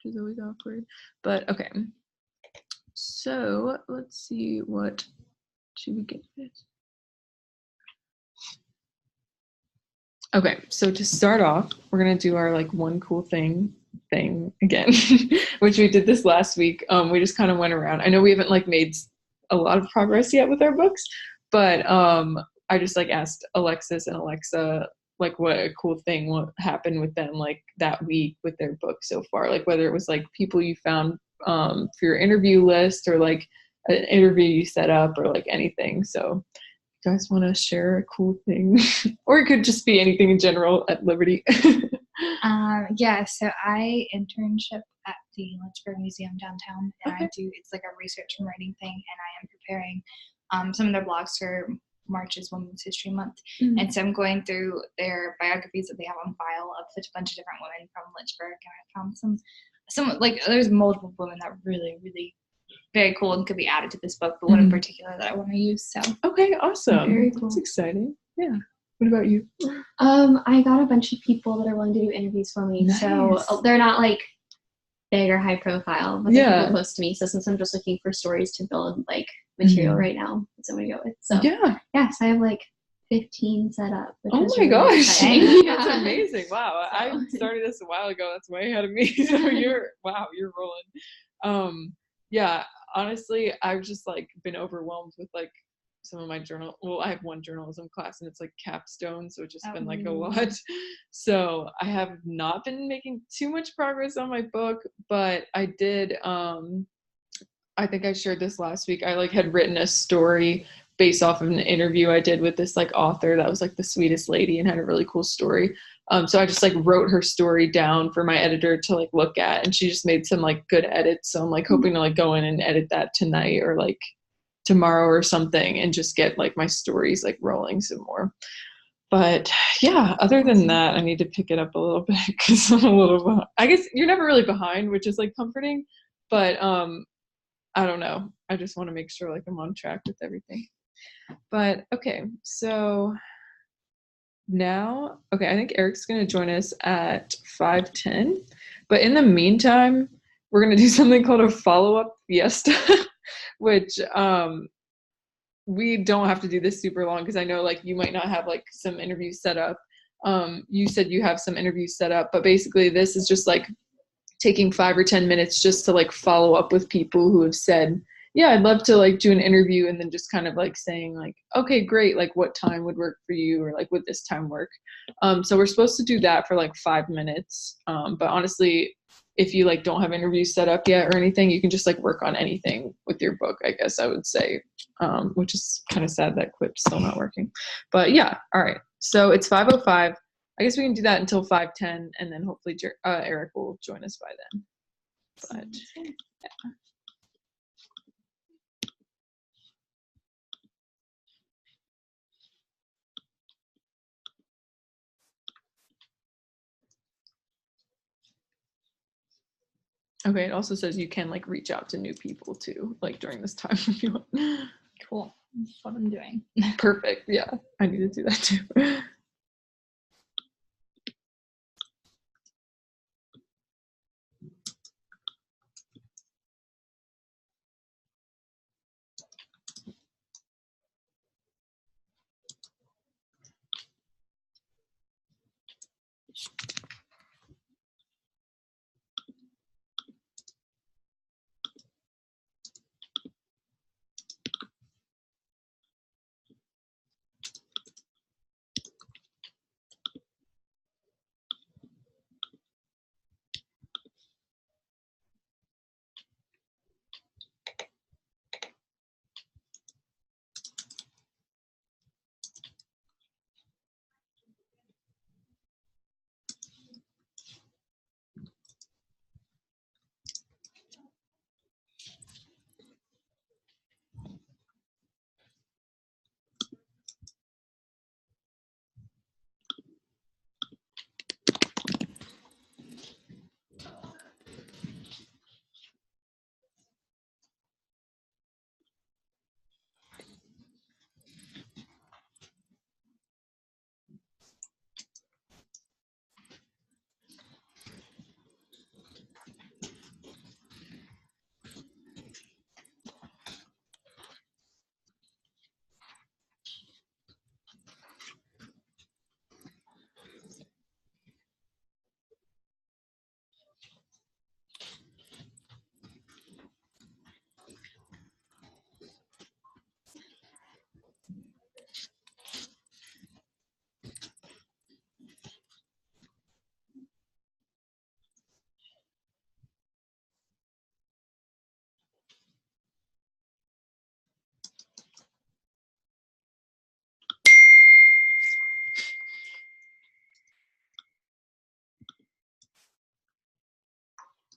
which is always awkward. But okay. So let's see, what should we get with? Okay, so to start off, we're gonna do our like one cool thing again, which we did this last week. We just kind of went around. I know we haven't like made a lot of progress yet with our books, but I just like asked Alexis and Alexa like what a cool thing what happened with them like that week with their book so far, like whether it was like people you found for your interview list or like an interview you set up or like anything. So you guys want to share a cool thing? Or it could just be anything in general at Liberty. Yeah, so I internship at the Lynchburg Museum downtown, and Okay. it's like a research and writing thing, and I am preparing some of their blogs for March's Women's History Month. Mm-hmm. And so I'm going through their biographies that they have on file of such a bunch of different women from Lynchburg, and I found some like there's multiple women that are really, really very cool and could be added to this book, but one in particular that I want to use. So okay, awesome. Very cool. That's exciting. Yeah. What about you? I got a bunch of people that are willing to do interviews for me. Nice. So they're not like big or high profile, but they're people close to me. So since I'm just looking for stories to build like material right now, that's what I'm gonna go with. So so I have like 15 set up. Oh my really gosh. That's amazing. Wow. So. I started this a while ago. That's way ahead of me. So you're rolling. Yeah, honestly, I've just like been overwhelmed with like some of my journal. Well, I have one journalism class and it's like capstone. So it's just been like a lot. So I have not been making too much progress on my book, but I did, I think I shared this last week. I like had written a story based off of an interview I did with this like author that was like the sweetest lady and had a really cool story. So I just like wrote her story down for my editor to like look at, and she just made some like good edits. So I'm like hoping to like go in and edit that tonight or like tomorrow or something and just get like my stories like rolling some more. But yeah, other than that, I need to pick it up a little bit because I'm a little behind. I guess you're never really behind, which is like comforting, but I don't know. I just want to make sure like I'm on track with everything. But okay, so now, okay, I think Eric's going to join us at 5:10. But in the meantime, we're going to do something called a follow-up fiesta, which we don't have to do this super long because I know like you might not have like some interviews set up. You said you have some interviews set up, but basically this is just like taking 5 or 10 minutes just to like follow up with people who have said, yeah, I'd love to like do an interview, and then just kind of like saying like, okay, great, like what time would work for you, or like would this time work? So we're supposed to do that for like 5 minutes. But honestly, if you like don't have interviews set up yet or anything, you can just like work on anything with your book, I guess I would say, which is kind of sad that Quip's still not working. But yeah, all right. So it's 5:05. I guess we can do that until 5:10, and then hopefully Eric will join us by then. But yeah. Okay, it also says you can like reach out to new people too, like during this time if you want. Cool. That's what I'm doing. Perfect. Yeah, I need to do that too.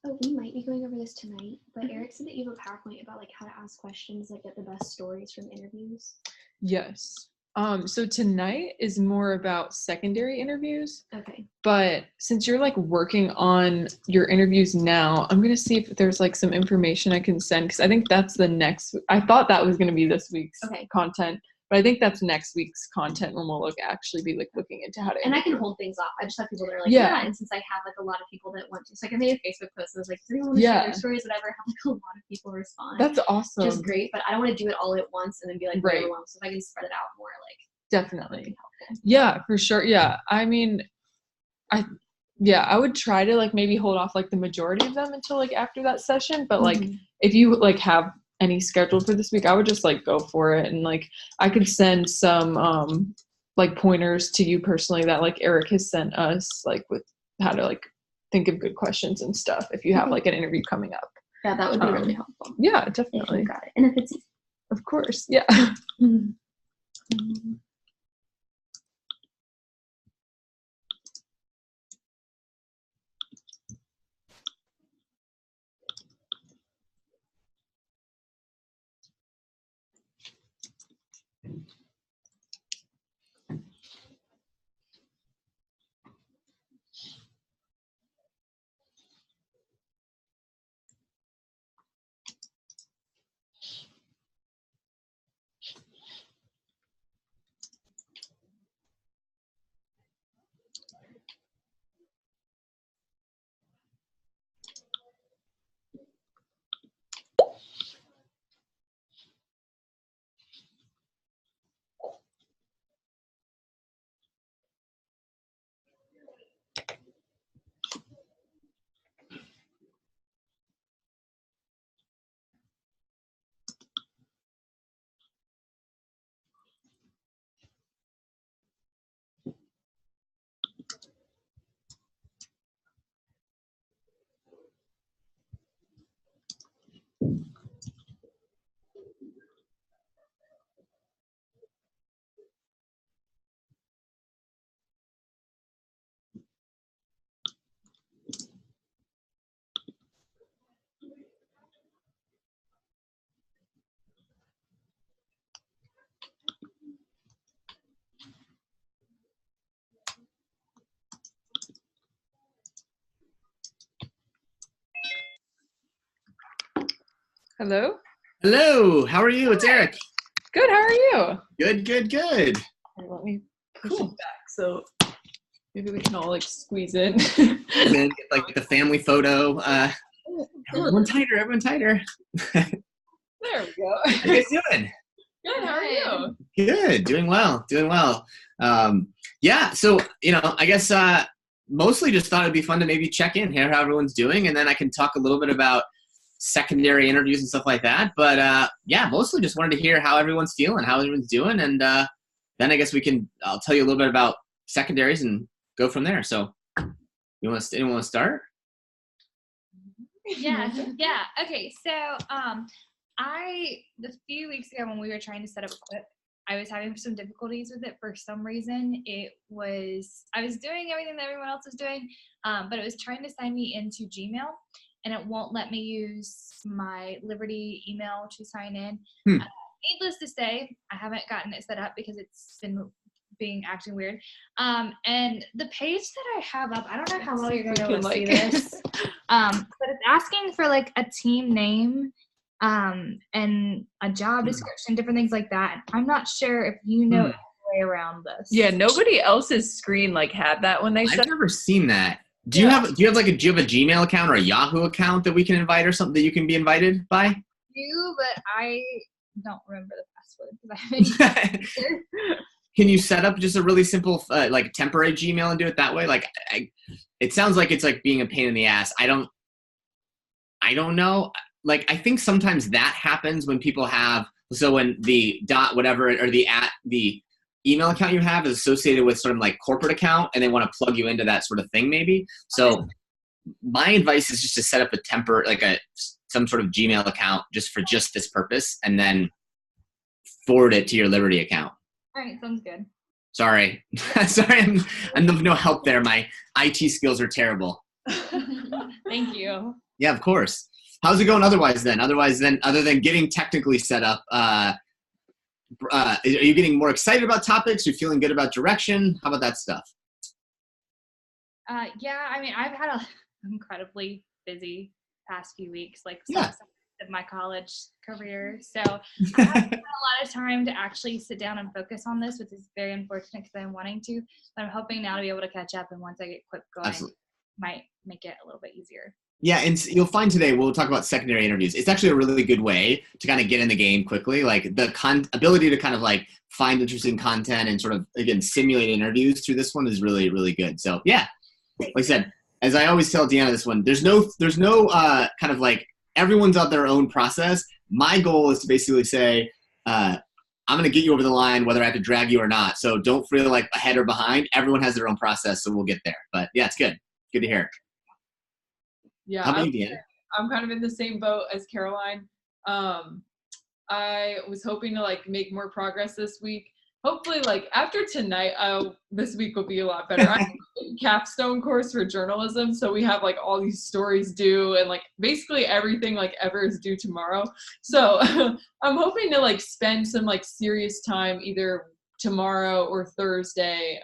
Oh, we might be going over this tonight, but Eric said that you have a PowerPoint about like how to ask questions, like get the best stories from interviews. Yes. So tonight is more about secondary interviews. Okay. But since you're like working on your interviews now, I'm going to see if there's like some information I can send, because I think that's I thought that was going to be this week's content, but I think that's next week's content when we'll actually be like looking into how to And I can hold things off. I just have people that are like, yeah. And since I have like a lot of people that want to, so like I made a Facebook post that was like, does anyone want to share their stories, whatever? I have like a lot of people respond. That's awesome. Which is great, but I don't want to do it all at once and then be like overwhelmed. So if I can spread it out more, like definitely. Yeah, for sure. Yeah. I mean, I would try to like maybe hold off like the majority of them until like after that session. But like if you like have any scheduled for this week, I would just like go for it. And like I could send some like pointers to you personally that like Eric has sent us, like with how to like think of good questions and stuff if you have like an interview coming up. Yeah, that would be really helpful. Yeah, definitely. Got it. And if it's easy. Of course. Yeah. Hello? Hello, how are you? It's Eric. Good, how are you? Good. Let me push it back so maybe we can all like squeeze in. And then get like the family photo. Everyone tighter. There we go. How you guys doing? Good, how are you? Good, doing well. Yeah, so, I guess mostly just thought it'd be fun to maybe check in, hear how everyone's doing, and then I can talk a little bit about secondary interviews and stuff like that. But yeah, mostly just wanted to hear how everyone's feeling, how everyone's doing, and then I guess I'll tell you a little bit about secondaries and go from there. So anyone want to start? Yeah. Okay, so a few weeks ago when we were trying to set up Quip, I was having some difficulties with it for some reason. I was doing everything that everyone else was doing, but it was trying to sign me into Gmail, and it won't let me use my Liberty email to sign in. Needless to say, I haven't gotten it set up because it's been acting weird. And the page that I have up, I don't know how well you're going to be able to see this, but it's asking for like a team name and a job description, different things like that. I'm not sure if you know any way around this. Yeah, nobody else's screen like had that when they I've never seen that. Do you have a Gmail account or a Yahoo account that we can invite or something that you can be invited by? I do, but I don't remember the password because I haven't. Can you set up just a really simple like temporary Gmail and do it that way? Like it sounds like it's like being a pain in the ass. I don't know. Like I think sometimes that happens when people when the .whatever or the email account you have is associated with sort of like corporate account and they want to plug you into that sort of thing maybe. So my advice is just to set up some sort of Gmail account just this purpose and then forward it to your Liberty account. All right, sounds good. Sorry, I'm of no help there. My IT skills are terrible. Thank you. Yeah, of course. How's it going otherwise then? Other than getting technically set up, are you getting more excited about topics? Are you feeling good about direction? How about that stuff? Yeah, I mean, I've had an incredibly busy past few weeks, like of my college career. So I haven't had a lot of time to actually sit down and focus on this, which is very unfortunate because I'm wanting to. But I'm hoping now to be able to catch up, and once I get Quip going, might make it a little bit easier. Yeah, and you'll find today we'll talk about secondary interviews. It's actually a really good way to kind of get in the game quickly. Like the ability to kind of like find interesting content and sort of, again, simulate interviews through this one is really, really good. So yeah, like I said, as I always tell Deanna this one, there's no kind of like everyone's got their own process. My goal is to basically say, I'm going to get you over the line whether I have to drag you or not. So don't feel like ahead or behind. Everyone has their own process, so we'll get there. But yeah, it's good. Good to hear. Yeah, I'm kind of in the same boat as Caroline. I was hoping to like make more progress this week. Hopefully, like after tonight, this week will be a lot better. I have a capstone course for journalism, so we have like all these stories due, and like basically everything like ever is due tomorrow. So I'm hoping to like spend some like serious time either tomorrow or Thursday,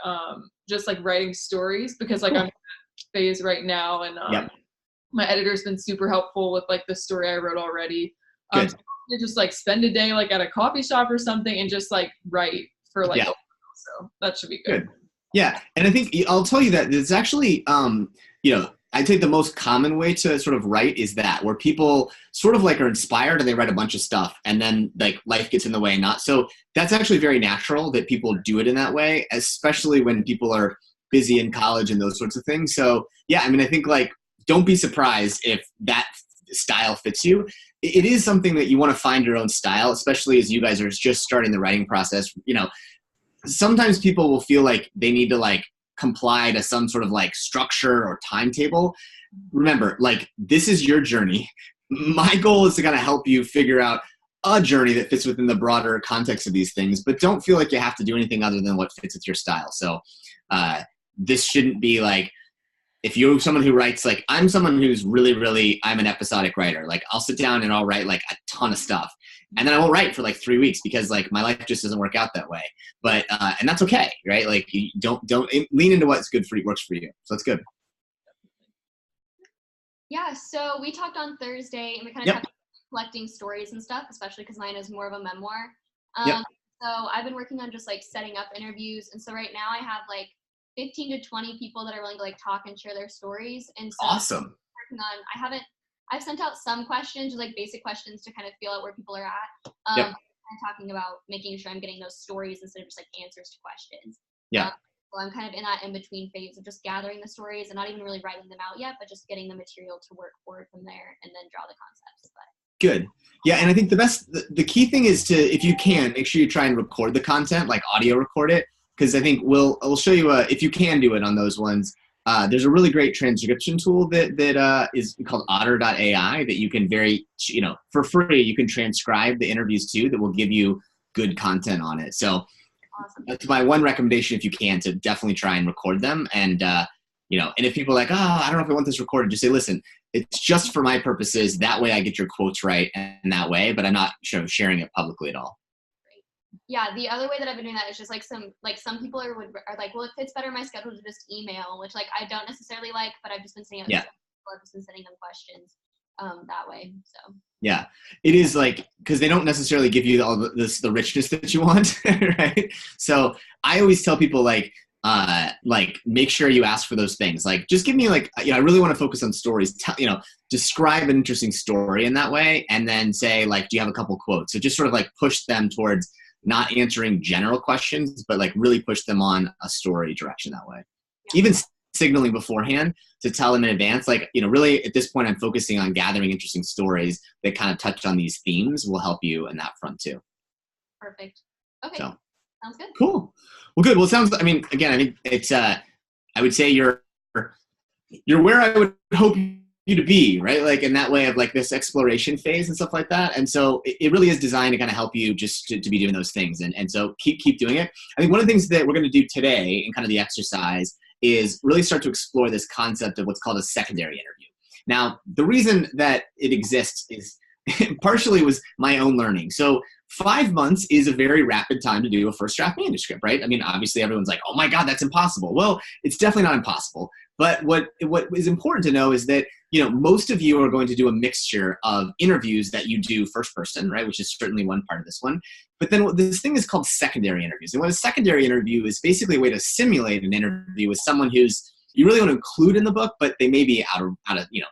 just like writing stories because like I'm in that phase right now, and my editor's been super helpful with like the story I wrote already. So just like spend a day like at a coffee shop or something and just like write for like so that should be good. Yeah, and I think I'll tell you that it's actually I think the most common way to sort of write is that where people sort of like are inspired and they write a bunch of stuff and then like life gets in the way and not. So that's actually very natural that people do it in that way, especially when people are busy in college and those sorts of things. So yeah, I mean, I think like don't be surprised if that style fits you. It is something that you want to find your own style, especially as you guys are just starting the writing process. Sometimes people will feel like they need to like comply to some sort of like structure or timetable. Remember, like this is your journey. My goal is to kind of help you figure out a journey that fits within the broader context of these things, but don't feel like you have to do anything other than what fits with your style. So this shouldn't be like, if you're someone who writes, like I'm someone who's really, I'm an episodic writer. Like I'll sit down and I'll write like a ton of stuff. And then I won't write for like 3 weeks because like my life just doesn't work out that way. But, and that's okay, right? Like you don't lean into what's good for you, works for you. So that's good. Yeah. So we talked on Thursday and we kind of talked about collecting stories and stuff, especially because mine is more of a memoir. So I've been working on just like setting up interviews. And so right now I have like 15 to 20 people that are willing to like talk and share their stories. And so awesome. I've sent out some questions, like basic questions to kind of feel out where people are at. I'm talking about making sure I'm getting those stories instead of just like answers to questions. So I'm kind of in that in-between phase of just gathering the stories and not even really writing them out yet, but just getting the material to work forward from there and then draw the concepts. Good. Yeah, and I think the key thing is to, if you can, make sure you try and record the content, like audio record it. Because I think we'll show you if you can do it on those ones. There's a really great transcription tool that is called Otter.ai that you can for free you can transcribe the interviews too. That will give you good content on it. So that's my one recommendation if you can, to definitely try and record them. And and if people are like, I don't know if I want this recorded, just say, listen, it's just for my purposes. That way I get your quotes right and that way, but I'm not sharing it publicly at all. Yeah, the other way that I've been doing that is just like some people are like, well, it fits better in my schedule to just email, which like I don't necessarily like, but I've just been sending out I've just been sending them questions that way. So yeah, it is like, because they don't necessarily give you all the richness that you want, right? So I always tell people like make sure you ask for those things. Like just give me like, I really want to focus on stories. Describe an interesting story in that way, and then say like, do you have a couple quotes? So just sort of like push them towards not answering general questions, but like really push them on a story direction that way. Even signaling beforehand to tell them in advance, like, really at this point, I'm focusing on gathering interesting stories that kind of touch on these themes will help you in that front too. Perfect. Okay. So, sounds good. Cool. Well, good. Well, it sounds, I think it's, I would say you're where I would hope you to be, right? Like in that way of like this exploration phase and stuff like that. And so it really is designed to kind of help you just to be doing those things. And so keep doing it. I think one of the things that we're going to do today in kind of the exercise is really start to explore this concept of what's called a secondary interview. Now, the reason that it exists is partially was my own learning. So 5 months is a very rapid time to do a first draft manuscript, right? I mean, obviously everyone's like, oh my God, that's impossible. Well, it's definitely not impossible. But what is important to know is that, most of you are going to do a mixture of interviews that you do first person, right? Which is certainly one part of this one. But then this thing is called secondary interviews. And what a secondary interview is basically a way to simulate an interview with someone who's you really want to include in the book, but they may be out of, you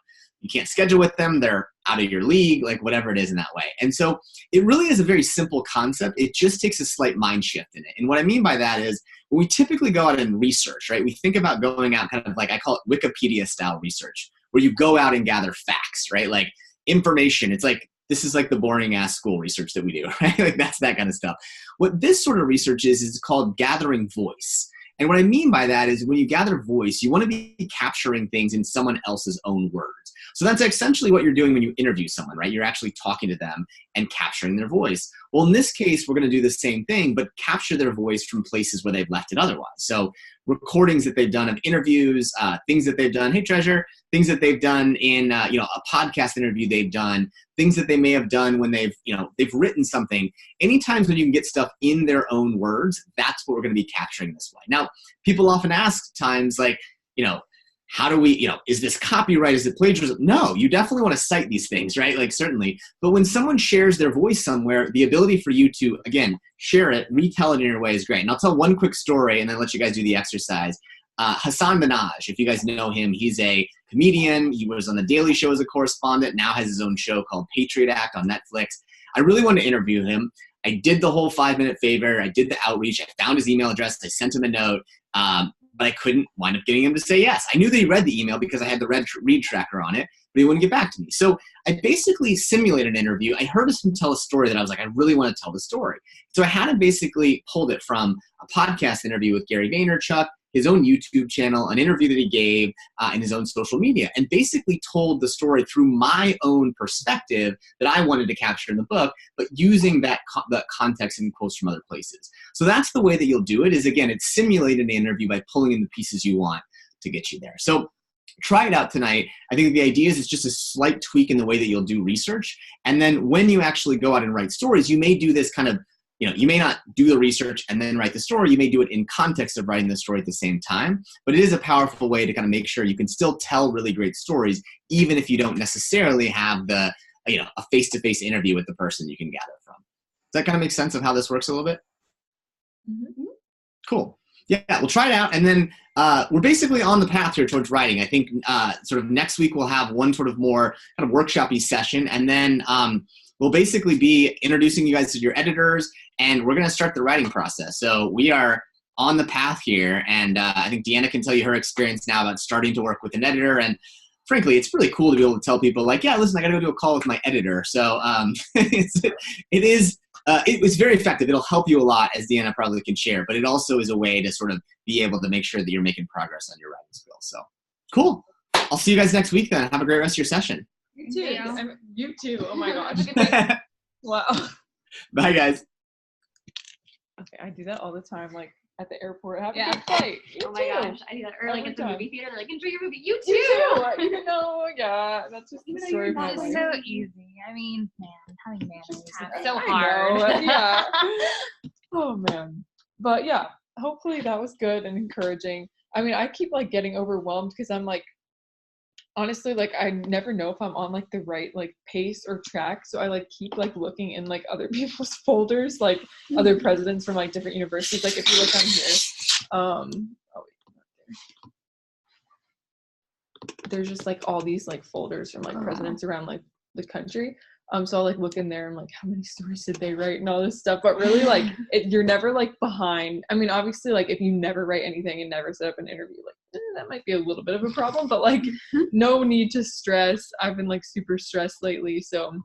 can't schedule with them. They're out of your league, like whatever it is in that way. And so it really is a very simple concept. It just takes a slight mind shift in it. And what I mean by that is when we typically go out and research, right? We think about going out kind of like, I call it Wikipedia style research, where you go out and gather facts, right? Like information. It's like, this is like the boring ass school research that we do, right? Like that's that kind of stuff. What this sort of research is called gathering voice. And what I mean by that is when you gather voice, you want to be capturing things in someone else's own words. So that's essentially what you're doing when you interview someone, right? You're actually talking to them and capturing their voice. Well, in this case, we're going to do the same thing, but capture their voice from places where they've left it otherwise. So recordings that they've done of interviews, things that they've done, hey, Treasure, things that they've done in, a podcast interview they've done, things that they may have done when they've written something. Anytime when you can get stuff in their own words, that's what we're going to be capturing this way. Now, people often ask times like, how do we, is this copyright? Is it plagiarism? No, you definitely want to cite these things, right? Like certainly. But when someone shares their voice somewhere, the ability for you to, again, share it, retell it in your way is great. And I'll tell one quick story and then let you guys do the exercise. Hasan Minhaj, if you guys know him, he's a comedian. He was on The Daily Show as a correspondent, now has his own show called Patriot Act on Netflix. I really wanted to interview him. I did the whole 5-minute favor. I did the outreach. I found his email address. I sent him a note. But I couldn't wind up getting him to say yes. I knew that he read the email because I had the read tracker on it, but he wouldn't get back to me. So I basically simulated an interview. I heard him tell a story that I was like, I really want to tell the story. So I had to basically pulled it from a podcast interview with Gary Vaynerchuk, his own YouTube channel, an interview that he gave, in his own social media, and basically told the story through my own perspective that I wanted to capture in the book, but using that context and quotes from other places. So that's the way that you'll do it is, again, it's simulated an interview by pulling in the pieces you want to get you there. So try it out tonight. I think the idea is it's just a slight tweak in the way that you'll do research. And then when you actually go out and write stories, you may do this kind of, you may not do the research and then write the story. You may do it in context of writing the story at the same time. But it is a powerful way to kind of make sure you can still tell really great stories, even if you don't necessarily have the, a face-to-face interview with the person you can gather from. Does that kind of make sense of how this works a little bit? Mm-hmm. Cool. Yeah, we'll try it out. And then we're basically on the path here towards writing. I think sort of next week we'll have one sort of more kind of workshop-y session. And then we'll basically be introducing you guys to your editors, and we're going to start the writing process. So we are on the path here, and I think Deanna can tell you her experience now about starting to work with an editor. And frankly, it's really cool to be able to tell people like, yeah, listen, I got to go do a call with my editor. So it was very effective. It'll help you a lot, as Deanna probably can share, but it also is a way to sort of be able to make sure that you're making progress on your writing skills. So cool. I'll see you guys next week then. Have a great rest of your session. You too. Yeah. You too. Oh my gosh. Wow. Bye, guys. Okay, I do that all the time, like at the airport. Have a good flight. Oh my gosh, I do that. Or like at the movie theater, they're like, enjoy your movie. You too. You too. Yeah, that's just the story of my life. It's so easy. I mean, man, having manners is so hard. Yeah. Oh man. But yeah, hopefully that was good and encouraging. I mean, I keep like getting overwhelmed because I'm like, honestly, like I never know if I'm on like the right like pace or track, so I like keep like looking in like other people's folders, like other presidents from like different universities. Like if you look on here, there's just like all these like folders from like presidents around like the country. So I'll like look in there and like how many stories did they write and all this stuff, but really like you're never like behind. I mean, obviously like if you never write anything and never set up an interview, like that might be a little bit of a problem, but like no need to stress. I've been like super stressed lately, so I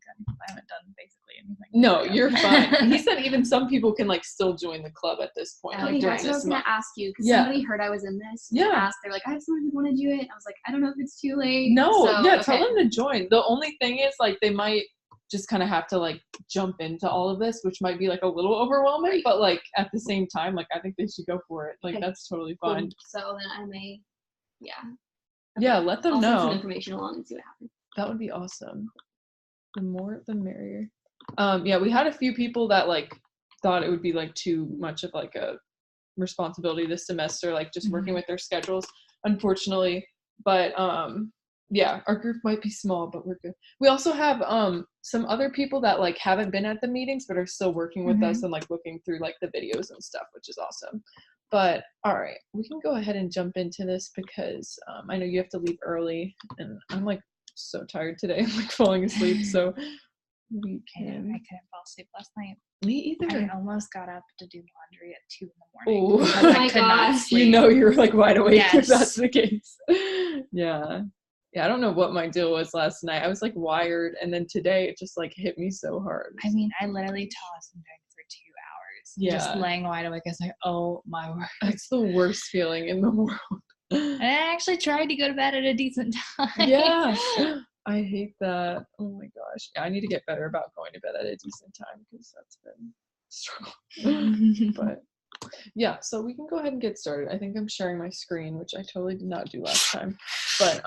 haven't done basically anything. No, you're fine. He said even some people can like still join the club at this point. Like, that's what I was gonna ask you, because somebody heard I was in this. Asked, they're like, I have someone who want to do it. And I was like, I don't know if it's too late. No, tell them to join. The only thing is like they might just kind of have to like jump into all of this, which might be like a little overwhelming, but like at the same time, like I think they should go for it. Like that's totally fine. So then I may, Yeah, let them I'll know. send some information along and see what happens. That would be awesome. The more, the merrier. Yeah, we had a few people that like thought it would be like too much of like a responsibility this semester, like just working with their schedules, unfortunately. But yeah, our group might be small, but we're good. We also have some other people that like haven't been at the meetings but are still working with us and like looking through like the videos and stuff, which is awesome. But all right, we can go ahead and jump into this because I know you have to leave early and I'm like so tired today. I'm like falling asleep, so we can. I couldn't fall asleep last night. Me either. I almost got up to do laundry at 2 a.m. Oh, I could not sleep. You know you're like wide awake if Yes. that's the case. Yeah, I don't know what my deal was last night. I was like wired, and then today it just like hit me so hard. I mean, I literally tossed and turned for 2 hours. Yeah. Just laying wide awake. I was like, oh my word. That's the worst feeling in the world. And I actually tried to go to bed at a decent time. Yeah. I hate that. Oh my gosh. Yeah, I need to get better about going to bed at a decent time because that's been a struggle. But yeah, so we can go ahead and get started. I think I'm sharing my screen, which I totally did not do last time. But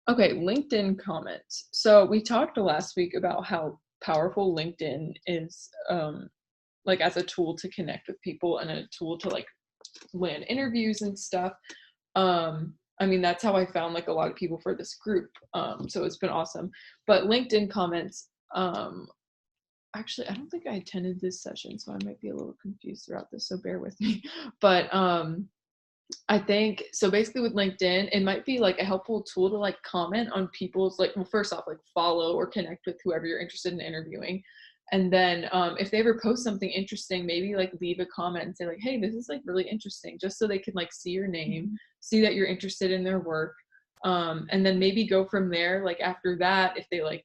okay, LinkedIn comments. So we talked last week about how powerful LinkedIn is like as a tool to connect with people and a tool to like land interviews and stuff. I mean, that's how I found like a lot of people for this group. So it's been awesome. But LinkedIn comments, actually, I don't think I attended this session, so I might be a little confused throughout this, so bear with me. But I think, so basically with LinkedIn, it might be like a helpful tool to like comment on people's like, well, first off, like follow or connect with whoever you're interested in interviewing. And then if they ever post something interesting, maybe like leave a comment and say like, hey, this is like really interesting, just so they can like see your name, see that you're interested in their work. And then maybe go from there. Like after that, if they like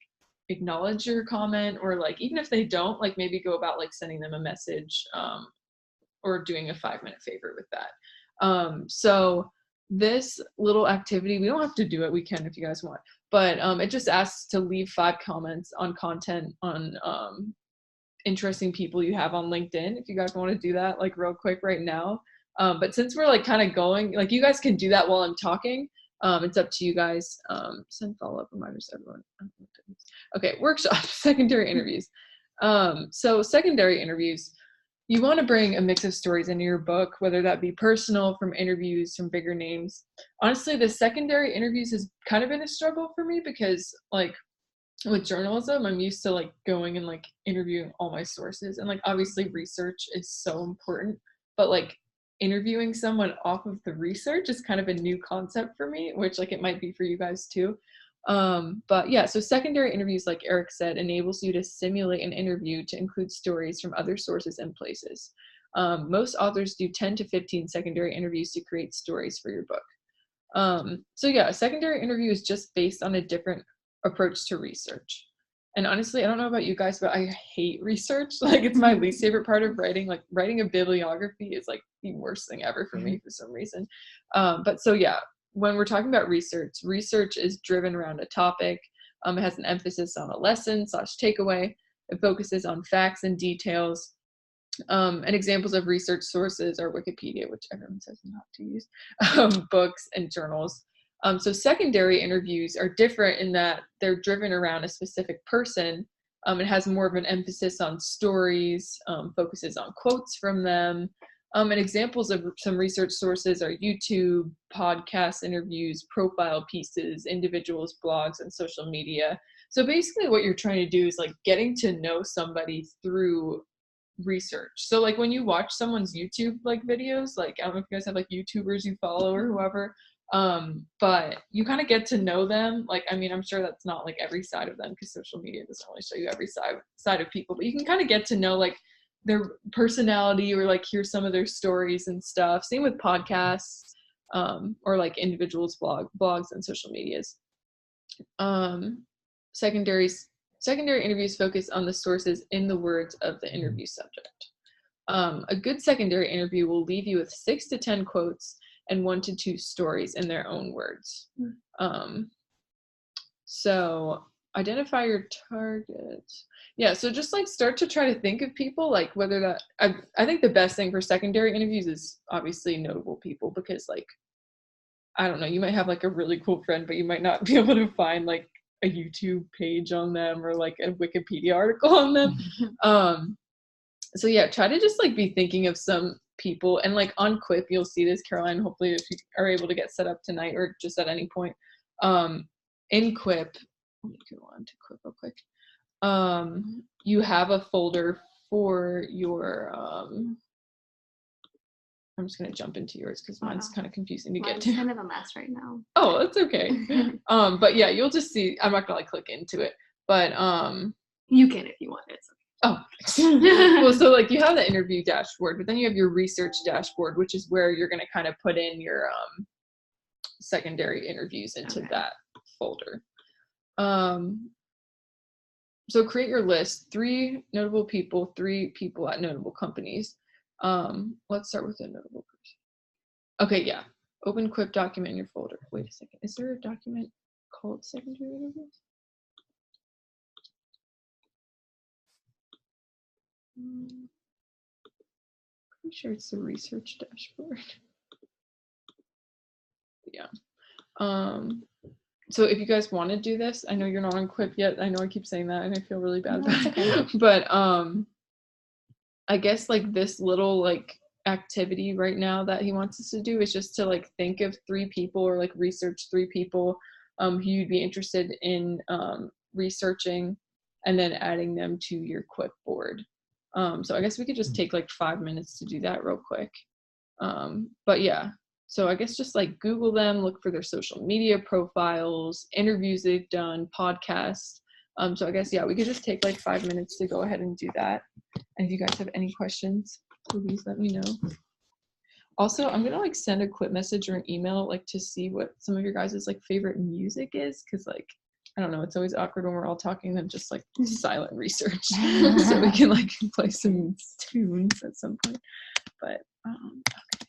acknowledge your comment, or like even if they don't, like maybe go about like sending them a message or doing a 5-minute favor with that. So this little activity, we don't have to do it, we can if you guys want, but it just asks to leave 5 comments on content on interesting people you have on LinkedIn, if you guys want to do that like real quick right now. But since we're like kind of going, like you guys can do that while I'm talking. It's up to you guys. Send follow-up reminders to everyone. Okay, workshop, secondary interviews. So secondary interviews, you want to bring a mix of stories into your book, whether that be personal, from interviews, from bigger names. Honestly, the secondary interviews has kind of been a struggle for me because like with journalism, I'm used to like going and like interviewing all my sources, and like obviously research is so important, but like interviewing someone off of the research is kind of a new concept for me, which like it might be for you guys too. But yeah, so secondary interviews, like Eric said, enables you to simulate an interview to include stories from other sources and places. Most authors do 10 to 15 secondary interviews to create stories for your book. So yeah, a secondary interview is just based on a different approach to research. And honestly, I don't know about you guys, but I hate research. Like it's my least favorite part of writing. Like writing a bibliography is like the worst thing ever for me for some reason. But so yeah, when we're talking about research is driven around a topic. It has an emphasis on a lesson / takeaway. It focuses on facts and details. And examples of research sources are Wikipedia, which everyone says not to use, books and journals. So secondary interviews are different in that they're driven around a specific person. It has more of an emphasis on stories, focuses on quotes from them. And examples of some research sources are YouTube, podcasts, interviews, profile pieces, individuals, blogs, and social media. So basically what you're trying to do is like getting to know somebody through research. So like when you watch someone's YouTube like videos, like I don't know if you guys have like YouTubers you follow or whoever, but you kind of get to know them. Like, I mean, I'm sure that's not like every side of them because social media doesn't really show you every side of people, but you can kind of get to know like their personality or like hear some of their stories and stuff. Same with podcasts, or like individuals blogs and social medias. Secondary interviews focus on the sources in the words of the interview subject. A good secondary interview will leave you with 6 to 10 quotes and 1 to 2 stories in their own words. So identify your target. Yeah, so just like start to try to think of people, like whether that, I think the best thing for secondary interviews is obviously notable people, because like I don't know, you might have like a really cool friend, but you might not be able to find like a YouTube page on them or like a Wikipedia article on them. So yeah, try to just like be thinking of some people, and like on Quip, you'll see this, Caroline, hopefully if you are able to get set up tonight or just at any point. In Quip, let me go on to Quip real quick. You have a folder for your, I'm just going to jump into yours because mine's kind of confusing to get to. It's kind of a mess right now. Oh, that's okay. But yeah, you'll just see, I'm not going to like click into it, but you can if you want it. Oh, well, so like you have the interview dashboard, but then you have your research dashboard, which is where you're going to kind of put in your secondary interviews into that folder. So create your list, 3 notable people, 3 people at notable companies. Let's start with a notable person. Okay, yeah. Open Quip document in your folder. Wait a second. Is there a document called secondary interviews? Pretty sure it's the research dashboard. Yeah. So if you guys want to do this, I know you're not on Quip yet. I know I keep saying that and I feel really bad about it. But I guess like this little like activity right now that he wants us to do is just to like think of 3 people or like research 3 people who you'd be interested in researching and then adding them to your Quip board. So I guess we could just take like 5 minutes to do that real quick. But yeah. So I guess just like Google them, look for their social media profiles, interviews they've done, podcasts. So I guess, yeah, we could just take like 5 minutes to go ahead and do that. And if you guys have any questions, please let me know. Also, I'm going to like send a quick message or an email like to see what some of your guys' like favorite music is. Cause like, I don't know, it's always awkward when we're all talking and just like silent research. So we can like play some tunes at some point. But okay.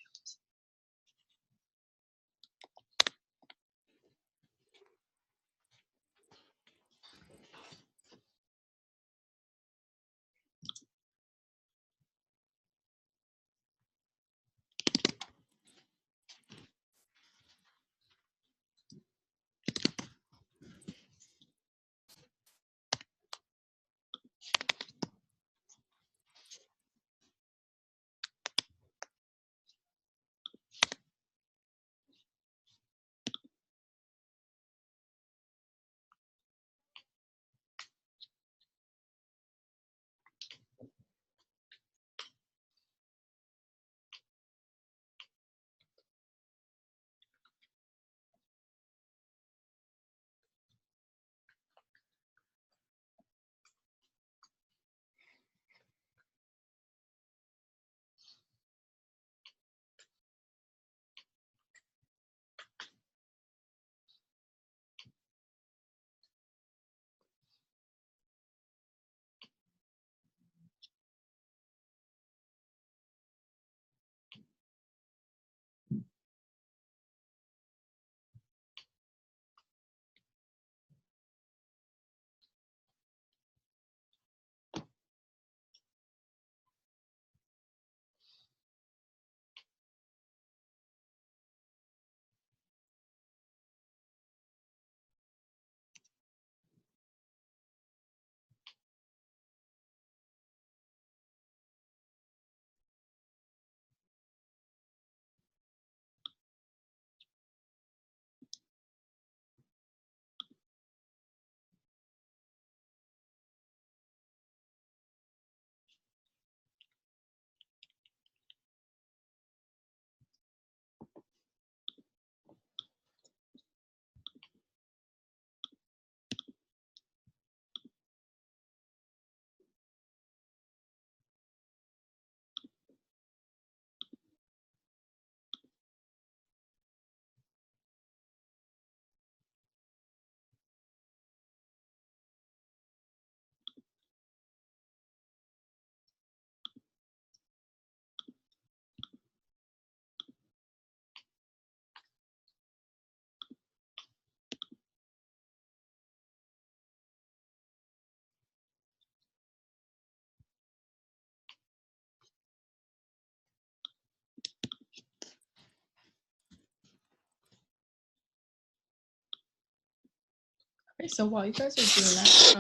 Okay, so while you guys are doing that,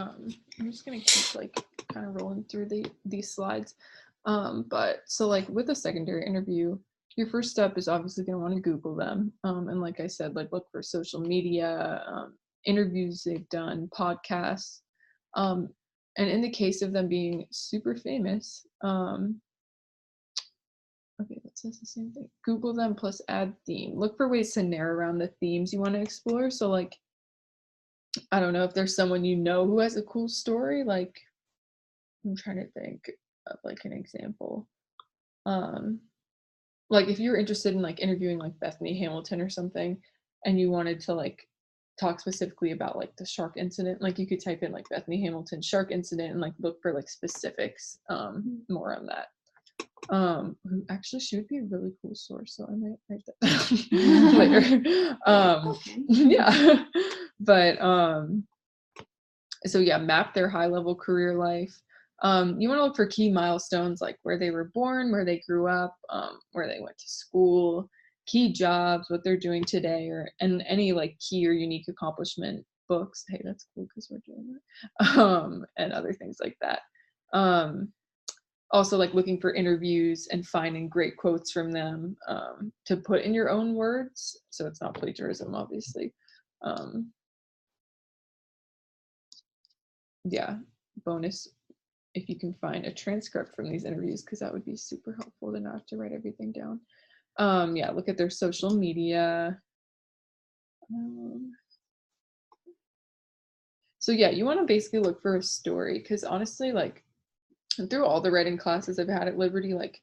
I'm just gonna keep like kind of rolling through these slides. But so like with a secondary interview, your first step is obviously gonna want to Google them. And like I said, like look for social media, interviews they've done, podcasts. And in the case of them being super famous, okay, that says the same thing. Google them plus add theme. Look for ways to narrow around the themes you want to explore. So like, I don't know if there's someone you know who has a cool story. Like, I'm trying to think of like an example. Like if you were interested in like interviewing like Bethany Hamilton or something, and you wanted to like talk specifically about like the shark incident, like you could type in like Bethany Hamilton shark incident and like look for like specifics more on that. Actually she would be a really cool source, so I might write that down later. Yeah. But so yeah, map their high level career life. You want to look for key milestones like where they were born, where they grew up, where they went to school, key jobs, what they're doing today, and any like key or unique accomplishment, books. Hey, that's cool because we're doing that. And other things like that. Also like looking for interviews and finding great quotes from them to put in your own words, so it's not plagiarism, obviously. Yeah, bonus if you can find a transcript from these interviews, because that would be super helpful to not have to write everything down. Yeah, look at their social media. So yeah, you want to basically look for a story, because honestly, like through all the writing classes I've had at Liberty, like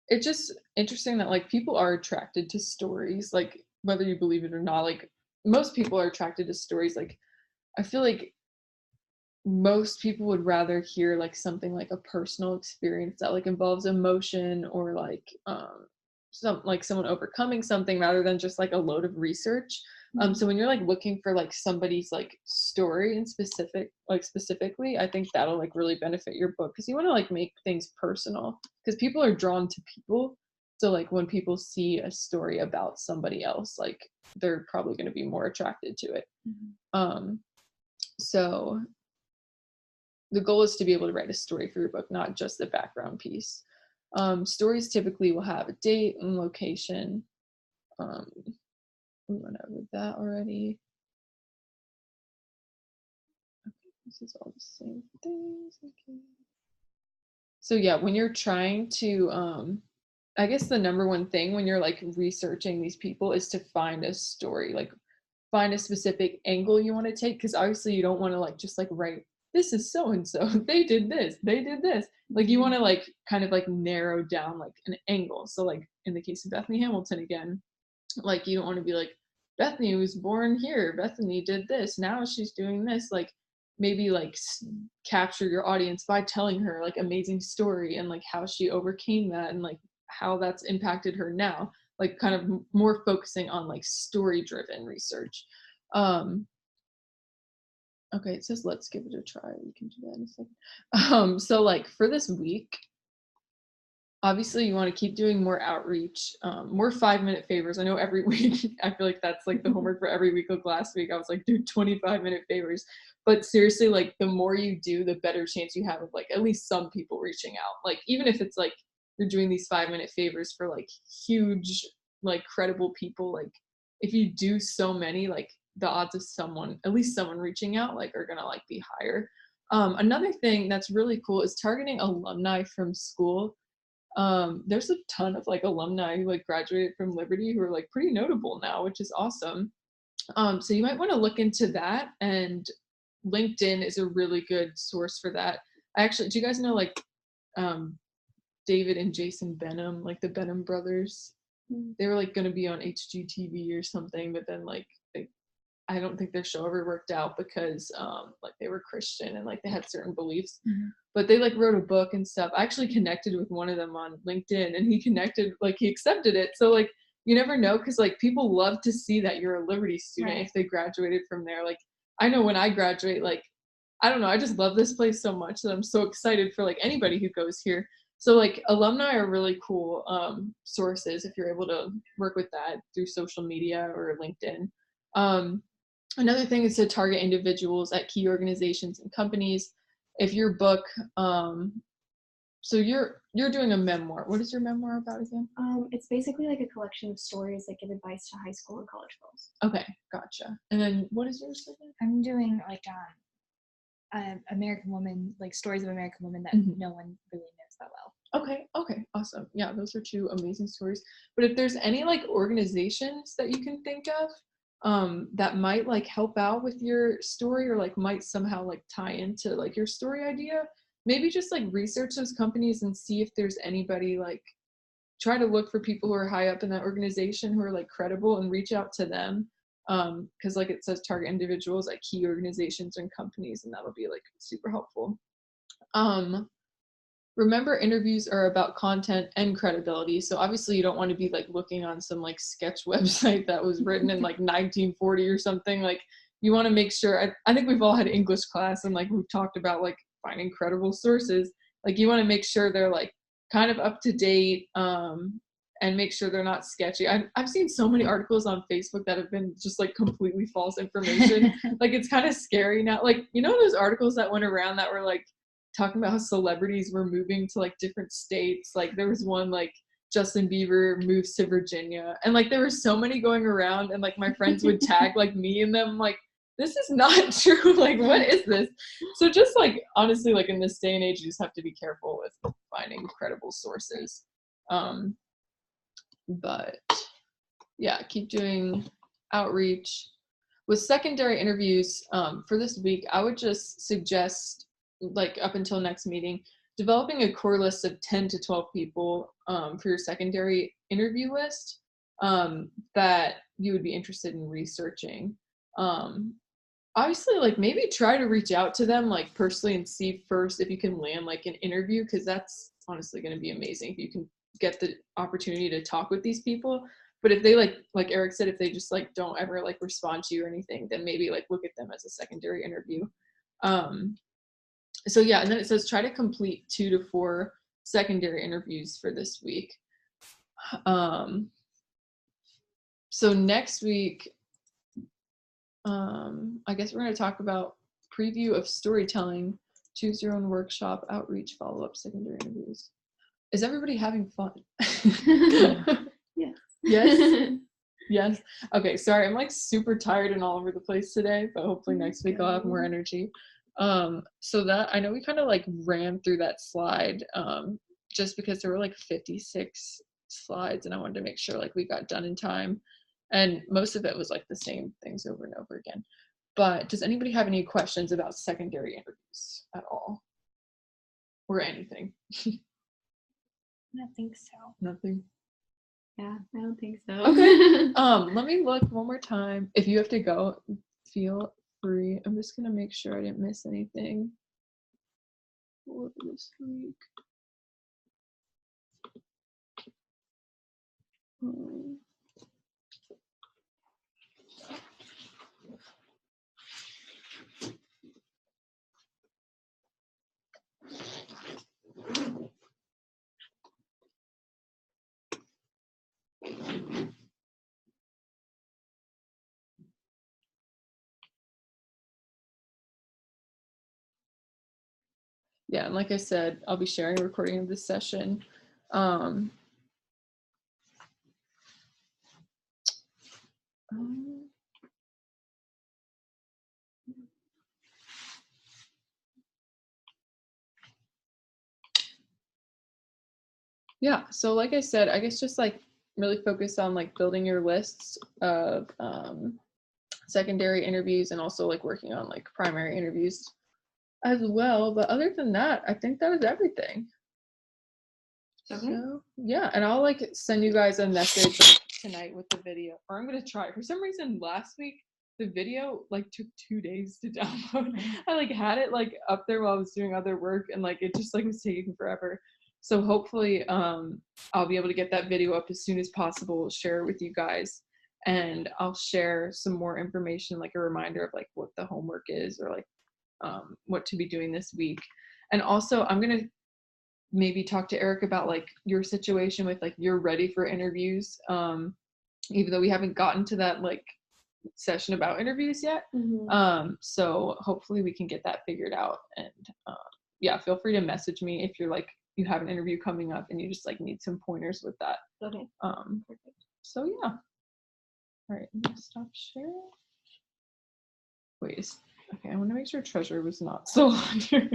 it's just interesting that like people are attracted to stories, like whether you believe it or not. Like most people are attracted to stories. Like I feel like most people would rather hear like something like a personal experience that like involves emotion, or like some like someone overcoming something, rather than just like a load of research. So when you're like looking for like somebody's like story in specifically, I think that'll like really benefit your book, because you want to like make things personal, because people are drawn to people. So like when people see a story about somebody else, like they're probably going to be more attracted to it. So the goal is to be able to write a story for your book, not just the background piece. Stories typically will have a date and location. We went over that already. Okay, this is all the same things. Okay. So yeah, when you're trying to, I guess the number one thing when you're like researching these people is to find a story, like find a specific angle you want to take, because obviously you don't want to like just like write, this is so and so, they did this, like you want to like kind of like narrow down like an angle. So like in the case of Bethany Hamilton again, like you don't want to be like, Bethany was born here, Bethany did this, now she's doing this. Like maybe like capture your audience by telling her like amazing story and like how she overcame that and like how that's impacted her now, like kind of more focusing on like story driven research. Okay, it says let's give it a try. We can do that in a second. So like for this week, obviously you want to keep doing more outreach, more 5-minute favors. I know every week I feel like that's like the homework for every week. Like last week I was like, do 25-minute favors, but seriously, like the more you do, the better chance you have of like at least some people reaching out. Like even if it's like you're doing these 5-minute favors for like huge, like credible people, like if you do so many, like the odds of someone, at least someone reaching out, like are gonna like be higher. Another thing that's really cool is targeting alumni from school. There's a ton of like alumni who like graduated from Liberty who are like pretty notable now, which is awesome. So you might want to look into that, and LinkedIn is a really good source for that. Do you guys know like David and Jason Benham, like the Benham brothers? They were like going to be on HGTV or something, but then like I don't think their show ever worked out because like they were Christian and like they had certain beliefs. But they like wrote a book and stuff. I actually connected with one of them on LinkedIn, and he accepted it. So like you never know, because like people love to see that you're a Liberty student if they graduated from there. Like I know when I graduate, like I don't know, I just love this place so much that I'm so excited for like anybody who goes here. So like alumni are really cool sources if you're able to work with that through social media or LinkedIn. Another thing is to target individuals at key organizations and companies. If your book, so you're doing a memoir. What is your memoir about again? It's basically like a collection of stories that give advice to high school and college girls. Okay, gotcha. And then what is yours again? I'm doing like American woman, like stories of American women that no one really knows that well. Okay, awesome. Yeah, those are 2 amazing stories. But if there's any like organizations that you can think of that might like help out with your story or like might somehow like tie into like your story idea, maybe just like research those companies and see if there's anybody, like try to look for people who are high up in that organization who are like credible and reach out to them. Because like it says, target individuals at key organizations and companies, and that'll be like super helpful. Remember, interviews are about content and credibility. So obviously you don't want to be like looking on some like sketch website that was written in like 1940 or something. Like you want to make sure, I think we've all had English class and like we've talked about like finding credible sources. Like you want to make sure they're like kind of up to date, and make sure they're not sketchy. I've seen so many articles on Facebook that have been just like completely false information. Like it's kind of scary now. Like, you know, those articles that went around that were like talking about how celebrities were moving to like different states. Like there was one like Justin Bieber moves to Virginia, and like there were so many going around, and like my friends would tag like me in them, like, this is not true. Like, what is this? So just like, honestly, like in this day and age, you just have to be careful with finding credible sources. But yeah, keep doing outreach. With secondary interviews for this week, I would just suggest, like up until next meeting, developing a core list of 10 to 12 people for your secondary interview list that you would be interested in researching. Obviously, like maybe try to reach out to them like personally and see first if you can land like an interview, because that's honestly going to be amazing if you can get the opportunity to talk with these people. But if they like Eric said, if they just like don't ever like respond to you or anything, then maybe like look at them as a secondary interview. So yeah, and then it says try to complete 2 to 4 secondary interviews for this week. So next week, I guess we're going to talk about preview of storytelling, choose your own workshop, outreach, follow-up, secondary interviews. Is everybody having fun? Yes. Yes. Yes. Okay, sorry, I'm like super tired and all over the place today, but hopefully next week I'll have more energy. So that, I know we kind of like ran through that slide just because there were like 56 slides and I wanted to make sure like we got done in time, and most of it was like the same things over and over again. But does anybody have any questions about secondary interviews at all or anything? I don't think so. Nothing. Yeah, I don't think so. Okay. Let me look one more time. If you have to go, feel free. I'm just gonna make sure I didn't miss anything for this week. Yeah, and like I said, I'll be sharing a recording of this session. Yeah, so like I said, I guess just like really focus on like building your lists of secondary interviews and also like working on like primary interviews as well. But other than that, I think that is everything. Okay. So yeah, and I'll like send you guys a message like, tonight with the video, or I'm gonna try. For some reason last week the video like took 2 days to download. I like had it like up there while I was doing other work, and like it just like was taking forever. So hopefully I'll be able to get that video up as soon as possible, share it with you guys, and I'll share some more information, like a reminder of like what the homework is, or like what to be doing this week. And also I'm gonna maybe talk to Eric about like your situation with like you're ready for interviews, even though we haven't gotten to that like session about interviews yet. So hopefully we can get that figured out. And yeah, feel free to message me if you're like, you have an interview coming up and you just like need some pointers with that. Okay. Perfect. So yeah. All right, I'm gonna stop sharing. Wait, okay, I want to make sure Treasure was not still on here.